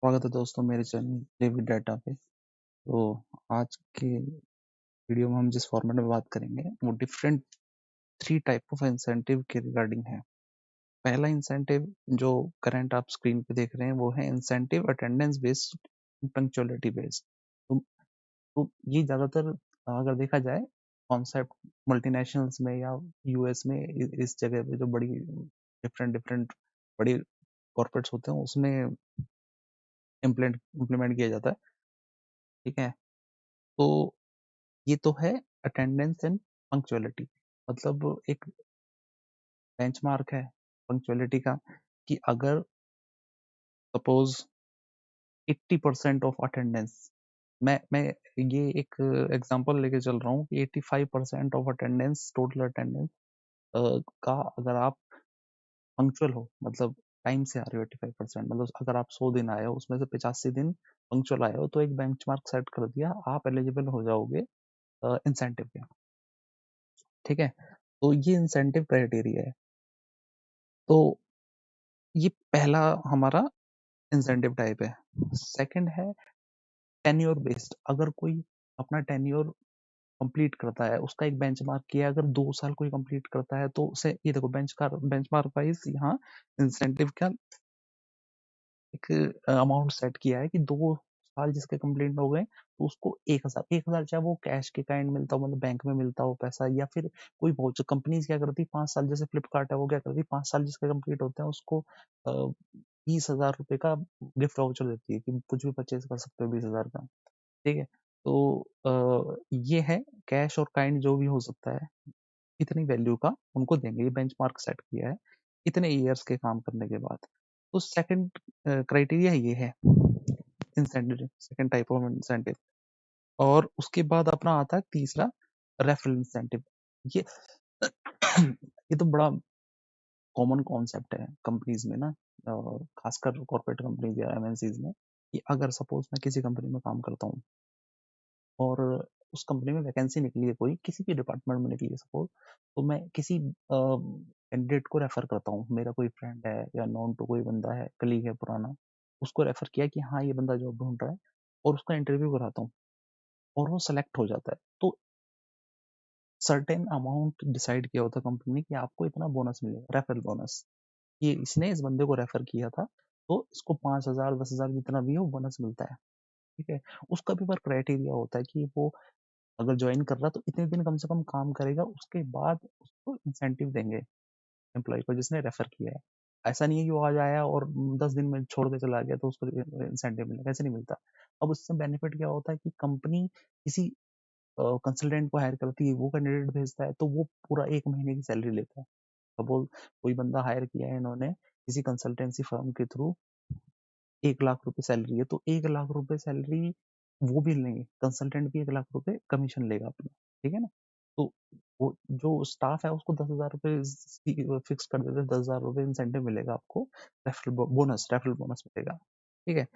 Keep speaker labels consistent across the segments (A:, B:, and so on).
A: स्वागत है दोस्तों मेरे चैनल डेविड डाटा पे। तो आज के वीडियो में हम जिस फॉर्मेट में बात करेंगे वो डिफरेंट 3 टाइप ऑफ इंसेंटिव के रिगार्डिंग है। पहला इंसेंटिव जो करंट आप स्क्रीन पे देख रहे हैं वो है incentive attendance based, punctuality based. तो ये ज़्यादातर अगर देखा जाए कॉन्सेप्ट मल्टीनेशनल्स में या यूएस में इस जगह पे जो बड़ी डिफरेंट डिफरेंट बड़ी कॉर्पोरेट्स होते हैं उसमें इम्प्लीमेंट किया जाता है। ठीक है, तो ये तो है अटेंडेंस एंड पंक्चुअलिटी। मतलब एक बेंचमार्क है पंक्चुअलिटी का कि अगर सपोज 80% ऑफ अटेंडेंस, मैं ये एक एग्जांपल लेके चल रहा हूँ कि 85% ऑफ अटेंडेंस, टोटल अटेंडेंस का अगर आप पंक्चुअल हो, मतलब टाइम से आ रहे हो 85%, मतलब अगर आप 100 दिन आए हो उसमें से 85 दिन पंक्चुअल आए हो तो एक बेंचमार्क सेट कर दिया, आप एलिजिबल हो जाओगे इंसेंटिव के। ठीक है, तो ये इंसेंटिव क्राइटेरिया है। तो ये पहला हमारा इंसेंटिव टाइप है। सेकंड है टेन्योर बेस्ड। अगर कोई अपना टेन्योर कंप्लीट करता है, उसका एक बेंचमार्क किया, अगर 2 साल कोई कंप्लीट करता है तो उसे ये देखो बेंचमार्क वाइज यहाँ इंसेंटिव का एक अमाउंट सेट किया है कि 2 साल जिसके कंप्लीट हो गए तो उसको 1000 चाहे वो कैश के काइंड मिलता हो, मतलब बैंक में मिलता हो पैसा, या फिर कोई वाउचर। कंपनीज क्या करती है 5 साल, जैसे फ्लिपकार्ट है वो क्या करती है 5 साल जिसके कंप्लीट होते हैं उसको 20,000 रुपए का गिफ्ट वाउचर देती है कि कुछ भी परचेज कर सकते हो 20,000 का। ठीक है, तो ये है कैश और काइंड जो भी हो सकता है, इतनी वैल्यू का उनको देंगे। ये बेंचमार्क सेट किया है इतने ईयर्स के काम करने के बाद। तो सेकंड क्राइटेरिया ये है incentive, second type of incentive. और उसके बाद अपना आता है तीसरा रेफरल इंसेंटिव। ये ये तो बड़ा कॉमन कॉन्सेप्ट है कंपनीज में ना, खासकर कॉर्पोरेट कंपनीज या एमएनसीज में, कि अगर सपोज मैं किसी कंपनी में काम करता हूँ और उस कंपनी में वैकेंसी निकली है, कोई किसी भी डिपार्टमेंट में निकली है सपोज, तो मैं किसी कैंडिडेट को रेफर करता हूँ। मेरा कोई फ्रेंड है या नॉन टू कोई बंदा है, कलीग है पुराना, उसको रेफर किया कि हाँ ये बंदा जॉब ढूंढ रहा है, और उसका इंटरव्यू कराता हूँ और वो सेलेक्ट हो जाता है। तो सर्टेन अमाउंट डिसाइड किया होता है कंपनी ने कि आपको इतना बोनस मिलेगा, रेफरल बोनस। ये इसने इस बंदे को रेफर किया था तो इसको 5,000 10,000 जितना भी हो बोनस मिलता है। ठीक है, उसका भी पर क्राइटेरिया होता है कि वो अगर ज्वाइन कर रहा तो इतने दिन कम से कम काम करेगा, उसके बाद उसको इंसेंटिव देंगे एम्प्लॉय को जिसने रेफर किया है। ऐसा नहीं है कि वो आज आया और 10 दिन में छोड़ के चला गया तो उसको इंसेंटिव मिलेगा, ऐसे नहीं मिलता। अब उससे बेनिफिट क्या होता है कि कंपनी किसी कंसल्टेंट को हायर करती है, वो कैंडिडेट भेजता है तो वो पूरा 1 महीने की सैलरी लेता है। सपोज कोई बंदा हायर किया है इन्होंने किसी कंसल्टेंसी फर्म के थ्रू, 1 लाख रुपए सैलरी है, तो 1 लाख रुपए सैलरी वो भी लेंगे, कंसल्टेंट भी 1 लाख रुपए कमीशन लेगा अपना। ठीक है ना, तो वो जो स्टाफ है उसको 10,000 रुपए फिक्स कर देते हैं, 10,000 रुपए इंसेंटिव मिलेगा आपको, रेफरल बोनस मिलेगा। ठीक है,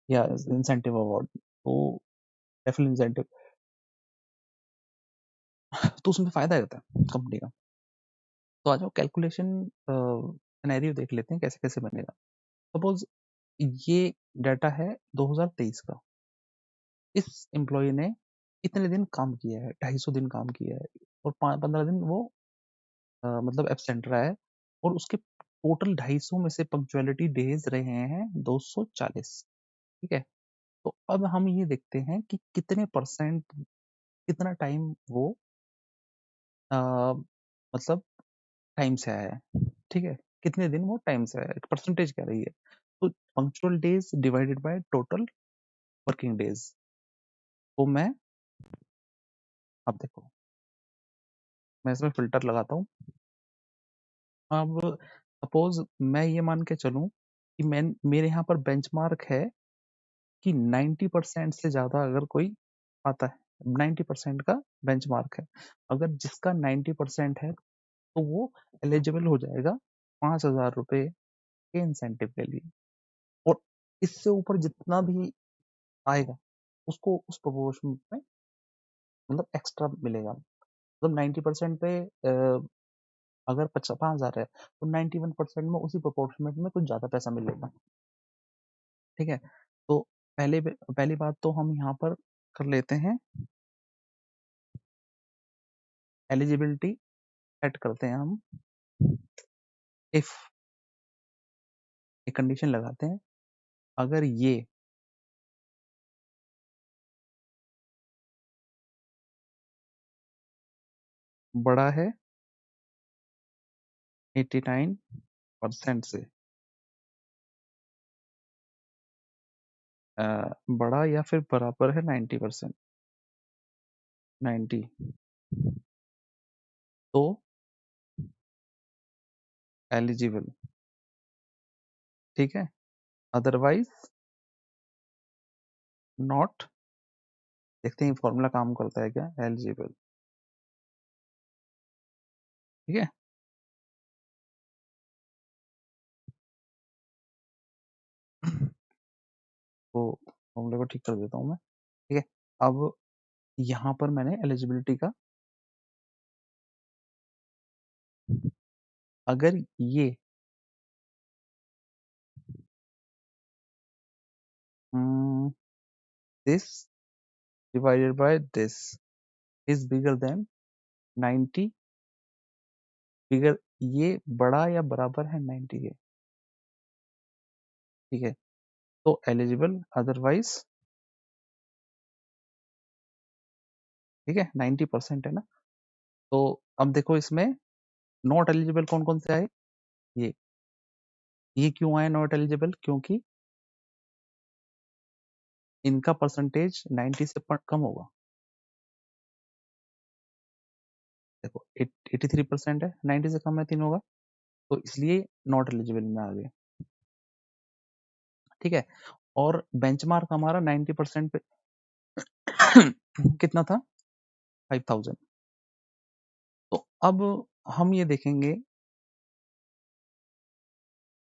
A: या इंसेंटिव अवार्ड, तो रेफरल इंसेंटिव, तो उसमें फायदा रहता है कंपनी का। तो आ जाओ कैलकुलेशन सिनेरियो देख लेते हैं कैसे कैसे बनेगा। सपोज ये डाटा है 2023 का, इस एम्प्लॉय ने इतने दिन काम किया है, 250 दिन काम किया है, और 15 दिन वो मतलब एब्सेंट रहा है, और उसके टोटल 250 में से पंक्चुअलिटी डेज रहे हैं 240। ठीक है, तो अब हम ये देखते हैं कि कितने परसेंट, कितना टाइम वो अ, मतलब टाइम से आया है। ठीक है, कितने दिन वो टाइम से आया है, परसेंटेज क्या रही है। तो punctual days divided by total working days. तो मैं, अब देखो मैं इसमें फिल्टर लगाता हूँ। अब सपोज मैं ये मान के चलूं कि मैं, मेरे यहाँ पर बेंचमार्क है कि 90% से ज्यादा अगर कोई आता है, 90% का बेंचमार्क है, अगर जिसका 90% है तो वो एलिजिबल हो जाएगा 5,000 रुपए के इंसेंटिव के लिए। और इससे ऊपर जितना भी आएगा उसको उस प्रोपोर्शन में मतलब एक्स्ट्रा मिलेगा। मतलब 90% पे अगर 5,000 है तो 91% में उसी प्रोपोर्शमेंट में कुछ ज्यादा पैसा मिलेगा। ठीक है, तो पहली बात तो हम यहाँ पर कर लेते हैं, एलिजिबिलिटी सेट करते हैं हम। इफ एक कंडीशन लगाते हैं, अगर ये बड़ा है 89% से, बड़ा या फिर बराबर है 90%, 90, तो एलिजिबल, ठीक है। अदरवाइज नॉट, देखते हैं फॉर्मूला काम करता है क्या, एलिजिबल, ठीक है। तो फॉर्मूले को ठीक कर देता हूँ मैं, ठीक है। अब यहाँ पर मैंने एलिजिबिलिटी का, अगर ये this divided by this is bigger than 90, बिगर, ये बड़ा या बराबर है 90 के, ठीक है, तो एलिजिबल, अदरवाइज, ठीक है, 90% है ना। तो अब देखो इसमें नॉट एलिजिबल कौन कौन से आए, ये ये क्यों आए नॉट एलिजिबल, क्योंकि इनका परसेंटेज 90 से कम होगा। देखो 83% है, 90 से कम है तीनों का, तो इसलिए नॉट एलिजिबल में आ गए, ठीक है। और बेंचमार्क हमारा 90% पे कितना था, 5000। तो अब हम ये देखेंगे,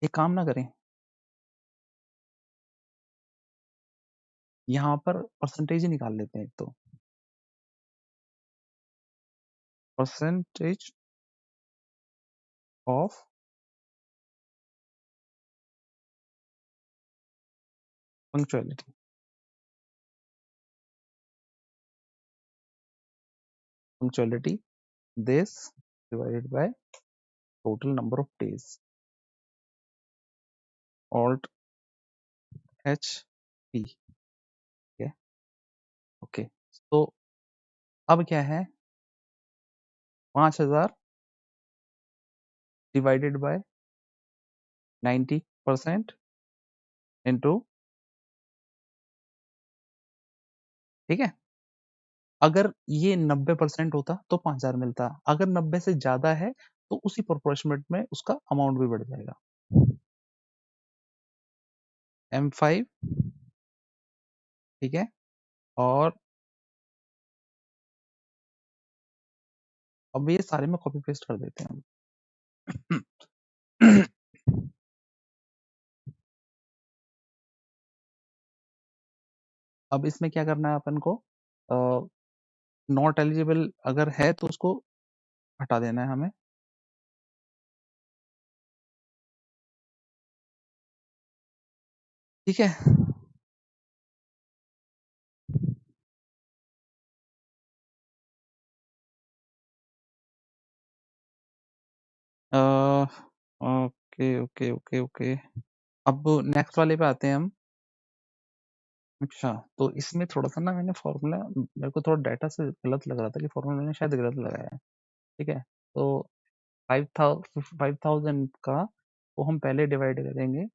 A: एक काम ना करें, यहाँ पर परसेंटेज ही निकाल लेते हैं, तो percentage of punctuality, punctuality this divided by total number of days, alt H P, ठीक है, ओके। तो अब क्या है, 5000 डिवाइडेड बाय 90% इंटू, ठीक है। अगर ये 90% होता तो 5000 मिलता, अगर 90 से ज्यादा है तो उसी प्रोपोर्शमेंट में उसका अमाउंट भी बढ़ जाएगा। M5, ठीक है। और अब ये सारे में कॉपी पेस्ट कर देते हैं हम। अब इसमें क्या करना है अपन को, नॉट एलिजिबल अगर है तो उसको हटा देना है हमें, ठीक है। ओके ओके ओके ओके, अब नेक्स्ट वाले पे आते हैं हम। अच्छा, तो इसमें थोड़ा सा ना मैंने फॉर्मूला, मेरे को थोड़ा डाटा से गलत लग रहा था कि फॉर्मूला मैंने शायद गलत लगाया है, ठीक है। तो 5000 का वो हम पहले डिवाइड करेंगे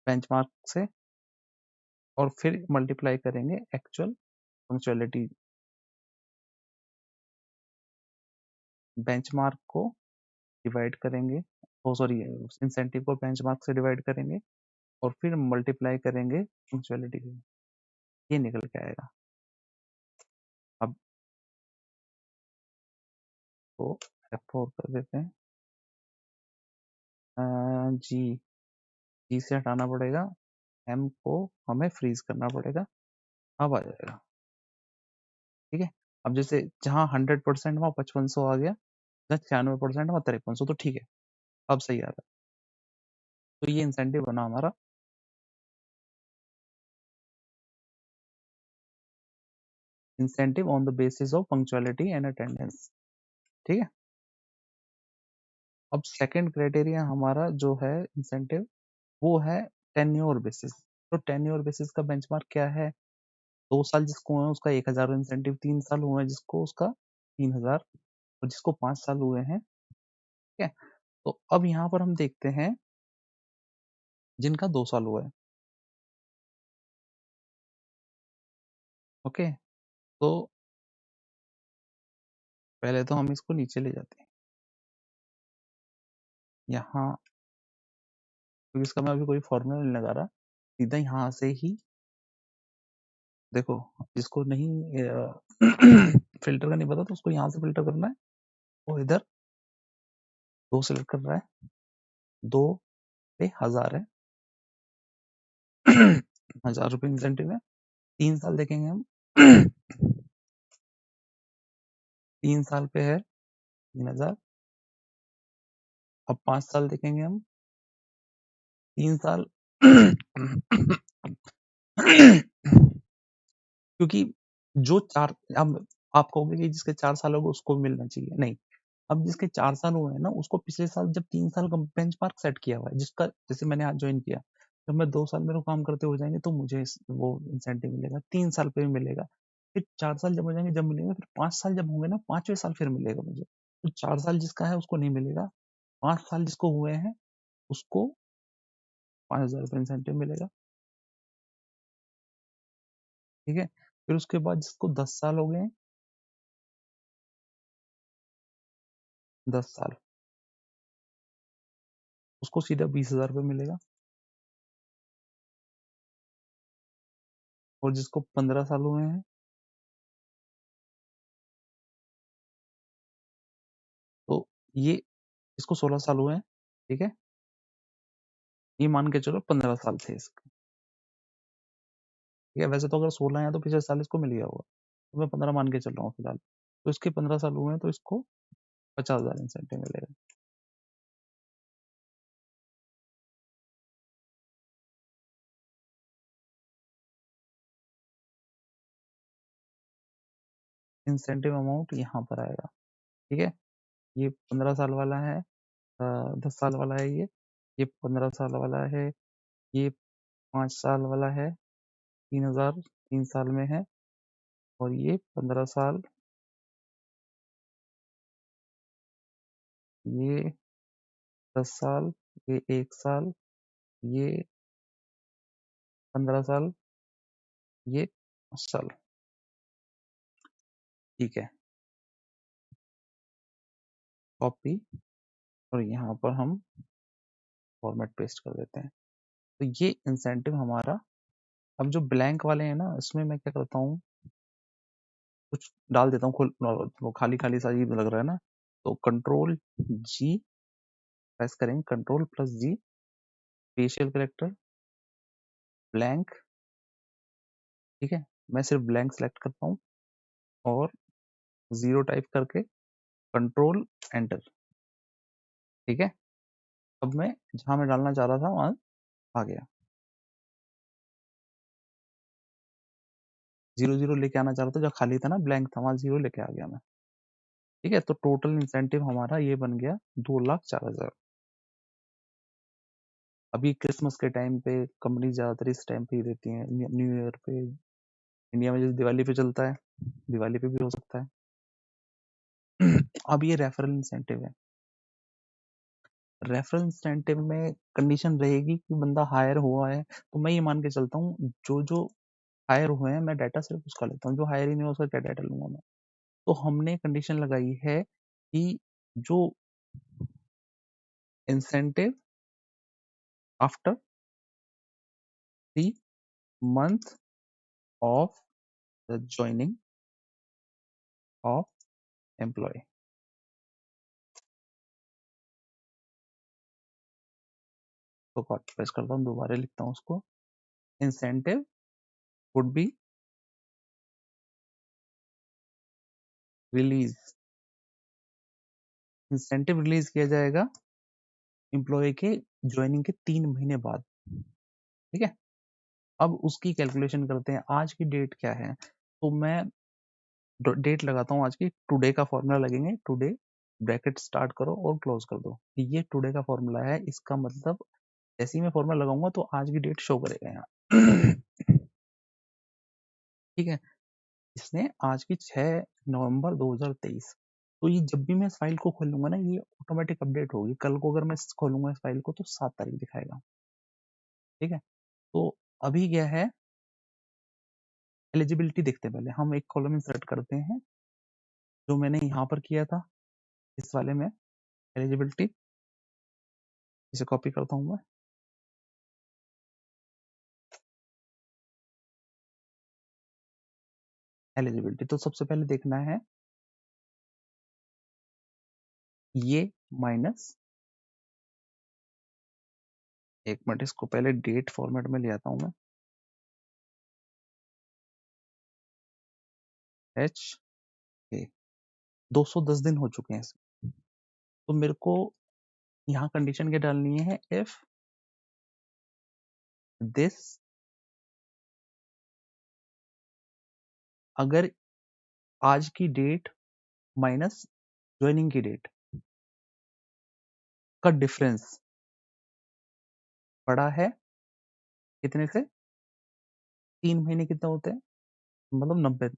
A: बेंचमार्क से, और फिर मल्टीप्लाई करेंगे एक्चुअल पंक्चुअलिटी, बेंचमार्क को डिवाइड करेंगे, ओ सॉरी, इंसेंटिव को बेंचमार्क से डिवाइड करेंगे और फिर मल्टीप्लाई करेंगे पंक्चुअलिटी से, ये निकल के आएगा। अब तो F4 कर देते हैं, जी, जी से हटाना पड़ेगा, एम को हमें फ्रीज करना पड़ेगा, अब आ जाएगा, ठीक है। अब जैसे जहाँ 100% वहाँ 5500 आ गया, जहाँ 96% वहाँ 5300, तो ठीक है, अब सही आ रहा है। तो ये इंसेंटिव बना हमारा incentive on the basis of punctuality and attendance. ठीक है, अब सेकंड क्राइटेरिया हमारा जो है इंसेंटिव, वो है टेन्योर बेसिस। तो टेन्योर बेसिस का बेंचमार्क क्या है? 2 साल जिसको हुए उसका 1000 इंसेंटिव, 3 साल हुए जिसको उसका 3000, और जिसको 5 साल हुए हैं, ठीक है। तो अब यहाँ पर हम देखते हैं जिनका 2 साल हुआ है। ओके, तो पहले तो हम इसको नीचे ले जाते हैं यहाँ, क्योंकि इसका मैं अभी कोई फॉर्मूला नहीं लगा रहा, सीधा यहाँ से ही देखो, जिसको नहीं फिल्टर का नहीं पता तो उसको यहाँ से फिल्टर करना है, और इधर 2 सिलेक्ट कर रहा है, 2 पे 1000 है 1000 रुपये इंसेंटिव है, 3 साल देखेंगे हम 3 साल पे है 3000। अब 5 साल देखेंगे हम, 3 साल क्योंकि जो 4, अब आप कहोगे कि जिसके 4 साल हो गए उसको भी मिलना चाहिए, नहीं। अब जिसके 4 साल हुए हैं ना, उसको पिछले साल जब 3 साल का बेंचमार्क सेट किया हुआ है, जिसका जैसे मैंने आज ज्वाइन किया, जब मैं 2 साल मेरे को काम करते हो जाएंगे तो मुझे वो इंसेंटिव मिलेगा, 3 साल पे भी मिलेगा, फिर 4 साल जब हो जाएंगे जब मिलेगा, फिर 5 साल जब होंगे ना, 5वें साल फिर मिलेगा मुझे। तो 4 साल जिसका है उसको नहीं मिलेगा, 5 साल जिसको हुए हैं उसको 5000 रुपये इंसेंटिव मिलेगा, ठीक है। फिर उसके बाद जिसको 10 साल हो गए, 10 साल, उसको सीधा 20,000 रुपये मिलेगा, और जिसको 15 साल हुए हैं, तो ये इसको 16 साल हुए हैं, ठीक है। ये मान के चलो 15 साल थे इसके, ठीक है। वैसे तो अगर 16 है तो पिछले साल इसको मिल गया होगा, तो मैं 15 मान के चल रहा हूँ फिलहाल। तो इसके 15 साल हुए हैं तो इसको 50,000 इंसेंटिव मिलेगा। इंसेंटिव अमाउंट यहाँ पर आएगा, ठीक है। ये 15 साल वाला है, 10 साल वाला है, ये 15 साल वाला है, ये 5 साल वाला है, 3000 3 साल में है, और ये 15 साल, ये 10 साल, ये 1 साल, ये 15 साल, ये 5 साल, ठीक है। कॉपी, और यहाँ पर हम फॉर्मेट पेस्ट कर देते हैं। तो ये इंसेंटिव हमारा, अब जो ब्लैंक वाले हैं ना, इसमें मैं क्या करता हूँ, कुछ डाल देता हूँ, वो खाली खाली सा ही लग रहा है ना, तो कंट्रोल जी प्रेस करेंगे, कंट्रोल प्लस जी, फेशियल कैरेक्टर ब्लैंक, ठीक है। मैं सिर्फ ब्लैंक सेलेक्ट करता हूँ और 0 टाइप करके कंट्रोल एंटर, ठीक है। अब मैं जहां मैं डालना चाह रहा था वहां आ गया, 0 लेके आना चाह रहा था, जो खाली था ना ब्लैंक था, वहां 0 लेके आ गया मैं, ठीक है। तो टोटल इंसेंटिव हमारा ये बन गया 2,04,000। अभी क्रिसमस के टाइम पे कंपनी ज्यादातर इस टाइम पे ही देती है, न्यू ईयर पे, इंडिया में जैसे दिवाली पे चलता है, दिवाली पे भी हो सकता है। अब ये रेफरल इंसेंटिव है। रेफरल इंसेंटिव में कंडीशन रहेगी कि बंदा हायर हुआ है, तो मैं ये मान के चलता हूँ जो जो हायर हुए हैं मैं डाटा सिर्फ उसका लेता हूँ, जो हायर ही नहीं हुआ उसका क्या डाटा लूंगा मैं। तो हमने कंडीशन लगाई है कि जो incentive after 3 month of the joining of employee, तो कॉपी पेस्ट करता हूँ, दोबारा लिखता हूँ उसको, incentive would be release, incentive release किया जाएगा एम्प्लॉय के ज्वाइनिंग के 3 महीने बाद, ठीक है। अब उसकी कैलकुलेशन करते हैं, आज की डेट क्या है, तो मैं डेट लगाता हूँ आज की, टुडे का फॉर्मूला लगेंगे, टुडे ब्रैकेट स्टार्ट करो और क्लोज कर दो, ये टुडे का फॉर्मूला है। इसका मतलब जैसे ही मैं फॉर्मूला लगाऊंगा तो आज की डेट शो करेगा यहाँ। ठीक है, इसने आज की 6 नवंबर 2023। तो ये जब भी मैं इस फाइल को खोलूंगा ना, ये ऑटोमेटिक अपडेट होगी। कल को अगर मैं खोलूंगा इस फाइल को तो 7 तारीख दिखाएगा। ठीक है, तो अभी क्या है, एलिजिबिलिटी देखते हैं। पहले हम एक कॉलम इंसर्ट करते हैं जो मैंने यहाँ पर किया था इस वाले में, एलिजिबिलिटी। इसे कॉपी करता हूँ मैं, एलिजिबिलिटी। तो सबसे पहले देखना है ये माइनस, एक मिनट, इसको पहले डेट फॉर्मेट में ले आता हूँ मैं, एच ए 210 दिन हो चुके हैं इसमें। तो मेरे को यहाँ कंडीशन क्या डालनी है, इफ दिस, अगर आज की डेट माइनस ज्वाइनिंग की डेट का डिफरेंस बड़ा है कितने से, 3 महीने कितना होते हैं, मतलब 90,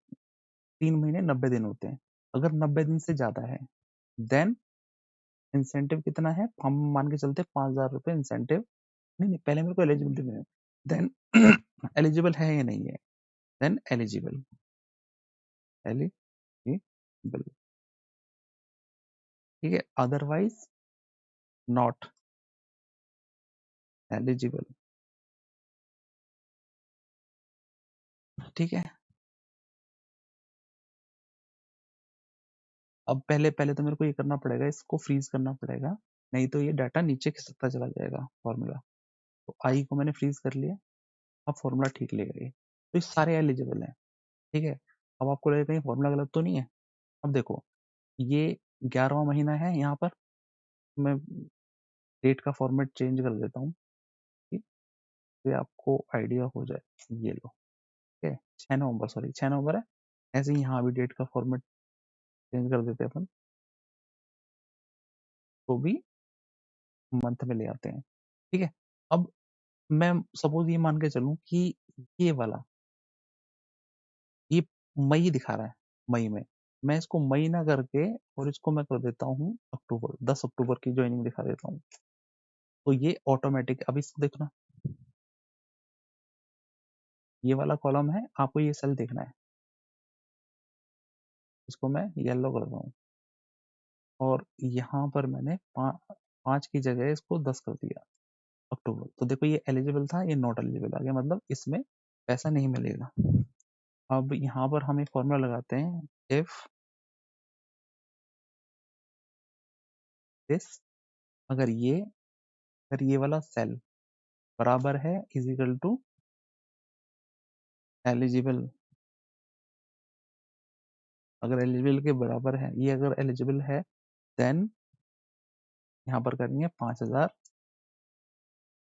A: 3 महीने 90 दिन होते हैं। अगर 90 दिन से ज्यादा है देन इंसेंटिव कितना है, हम मान के चलते 5,000 रुपए इंसेंटिव। नहीं नहीं, पहले मेरे को एलिजिबिलिटी में, देन एलिजिबल है या नहीं है, देन एलिजिबल, एलिजिबल। ठीक है, अदरवाइज नॉट एलिजिबल। ठीक है, अब पहले पहले तो मेरे को ये करना पड़ेगा, इसको फ्रीज करना पड़ेगा, नहीं तो ये डाटा नीचे खिसकता चला जाएगा फॉर्मूला। तो आई को मैंने फ्रीज कर लिया, अब फॉर्मूला ठीक लेगा ये। तो ये सारे एलिजिबल हैं। ठीक है, अब आपको लगेगा कहीं फॉर्मूला गलत तो नहीं है। अब देखो, ये 11वां महीना है, यहाँ पर मैं डेट का फॉर्मेट चेंज कर देता हूँ, ठीक, तो ये आपको आइडिया हो जाए। ये लो, ठीक है, 6 नवंबर, सॉरी 6 नवंबर है। ऐसे ही यहाँ भी डेट का फॉर्मेट चेंज कर देते हैं अपन, तो भी मंथ में ले आते हैं। ठीक है, अब मैं सपोज ये मान के चलूं कि ये वाला, ये मई दिखा रहा है, मई में, मैं इसको मई ना करके और इसको मैं कर देता हूँ अक्टूबर, 10 अक्टूबर की ज्वाइनिंग दिखा देता हूँ। तो ये ऑटोमेटिक, अब इसको देखना, ये वाला कॉलम है, आपको ये सेल देखना है, इसको मैं येलो कर रहा हूँ और यहाँ पर मैंने 5 की जगह इसको 10 कर दिया अक्टूबर। तो देखो ये एलिजिबल था, ये नॉट एलिजिबल आ गया, मतलब इसमें पैसा नहीं मिलेगा। अब यहाँ पर हम एक फॉर्मूला लगाते हैं, इफ दिस, अगर ये, अगर ये वाला सेल बराबर है इज इक्वल टू एलिजिबल, अगर एलिजिबल के बराबर है, ये अगर एलिजिबल है, देन यहाँ पर करेंगे 5,000।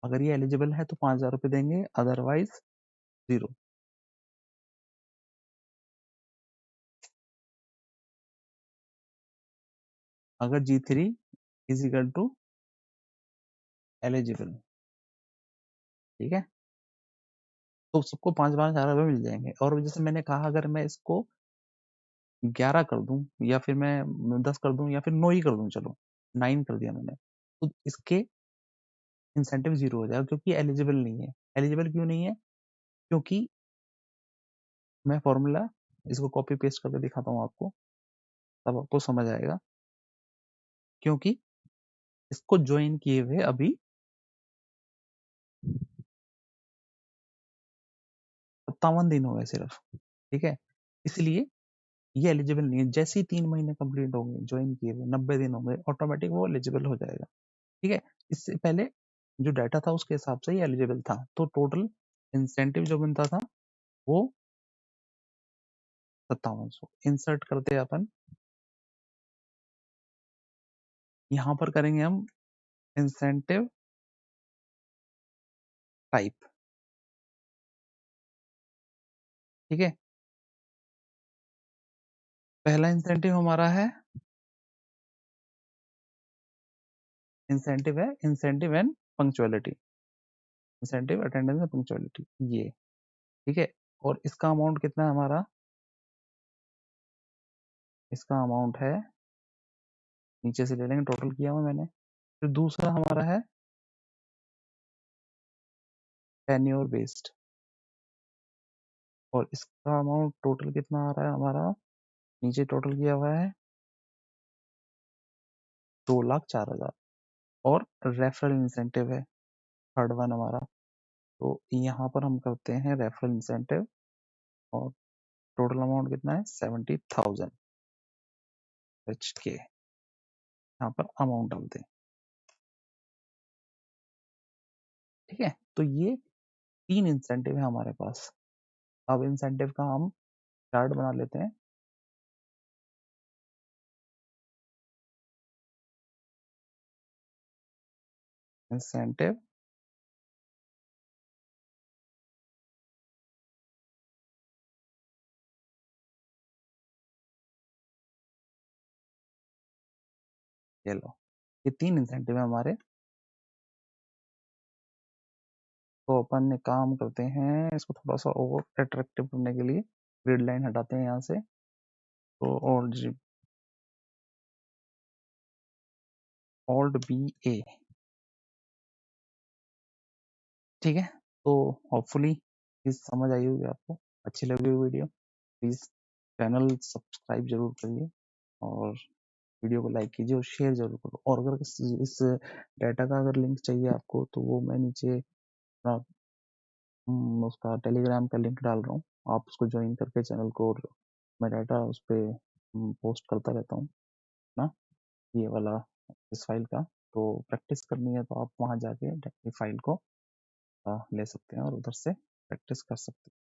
A: अगर ये एलिजिबल है तो 5,000 रुपये देंगे, अदरवाइज 0। अगर G3 is equal to eligible, ठीक है, तो सबको 5,000 मिल जाएंगे। और जैसे मैंने कहा, अगर मैं इसको 11 कर दूं या फिर मैं 10 कर दूं या फिर 9 ही कर दूं, चलो 9 कर दिया मैंने, तो इसके इंसेंटिव 0 हो जाएगा, क्योंकि एलिजिबल नहीं है। एलिजिबल क्यों नहीं है, क्योंकि मैं फॉर्मूला इसको कॉपी पेस्ट करके दिखाता हूँ आपको, तब आपको समझ आएगा। क्योंकि इसको ज्वाइन किए हुए अभी 57 दिन हो गए सिर्फ। ठीक है, इसलिए ये एलिजिबल नहीं है। जैसे ही 3 महीने कंप्लीट होंगे ज्वाइन किए हुए, 90 दिन होंगे, ऑटोमेटिक वो एलिजिबल हो जाएगा। ठीक है, इससे पहले जो डाटा था उसके हिसाब से ही एलिजिबल था। तो टोटल इंसेंटिव जो बनता था वो 5700। इंसर्ट करते हैं अपन, यहाँ पर करेंगे हम इंसेंटिव टाइप। ठीक है, पहला इंसेंटिव हमारा है incentive and punctuality, incentive attendance and punctuality, ये ठीक है। और इसका अमाउंट कितना है हमारा, इसका अमाउंट है, नीचे से ले लेंगे, टोटल किया हुआ मैंने। फिर दूसरा हमारा है टेन्योर बेस्ड, और इसका अमाउंट टोटल कितना आ रहा है हमारा, नीचे टोटल किया हुआ है 2,04,000। और रेफरल इंसेंटिव है थर्ड वन हमारा, तो यहाँ पर हम करते हैं रेफरल इंसेंटिव, और टोटल अमाउंट कितना है 70,000 HK, यहाँ पर अमाउंट डालते हैं। ठीक है, तो ये 3 इंसेंटिव है हमारे पास। अब इंसेंटिव का हम चार्ट बना लेते हैं। इंसेंटिव, ये लो, ये 3 इंसेंटिव है हमारे। तो अपन ने काम करते हैं, इसको थोड़ा सा और अट्रैक्टिव करने के लिए ग्रिड लाइन हटाते हैं यहाँ से, तो ऑल्ट BA, ठीक है। तो होपफुली इस समझ आई होगी आपको, अच्छी लगी हुई वीडियो, प्लीज चैनल सब्सक्राइब जरूर करिए, और वीडियो को लाइक कीजिए और शेयर जरूर करो। और अगर इस डाटा का अगर लिंक चाहिए आपको, तो वो मैं नीचे उसका टेलीग्राम का लिंक डाल रहा हूँ, आप उसको ज्वाइन करके चैनल को, और मैं डाटा उस पर पोस्ट करता रहता हूँ ना, ये वाला इस फाइल का। तो प्रैक्टिस करनी है तो आप वहाँ जाके फाइल को ले सकते हैं और उधर से प्रैक्टिस कर सकते हैं।